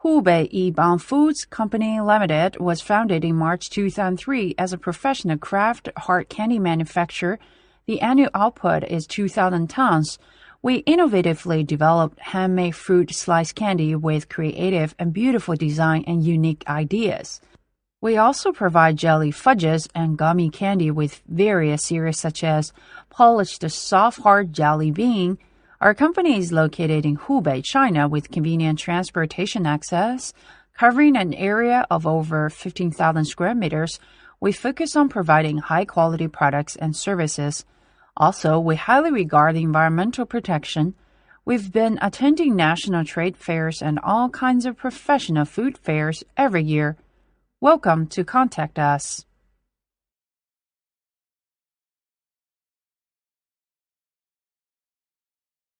Hubei Yibang Foods Company Limited was founded in March 2003 as a professional craft hard candy manufacturer. The annual output is 2,000 tons. We innovatively developed handmade fruit slice candy with creative and beautiful design and unique ideas. We also provide jelly fudges and gummy candy with various series such as polished soft hard jelly bean. Our company is located in Hubei, China, with convenient transportation access. Covering an area of over 15,000 square meters, we focus on providing high-quality products and services. Also, we highly regard environmental protection. We've been attending national trade fairs and all kinds of professional food fairs every year. Welcome to contact us.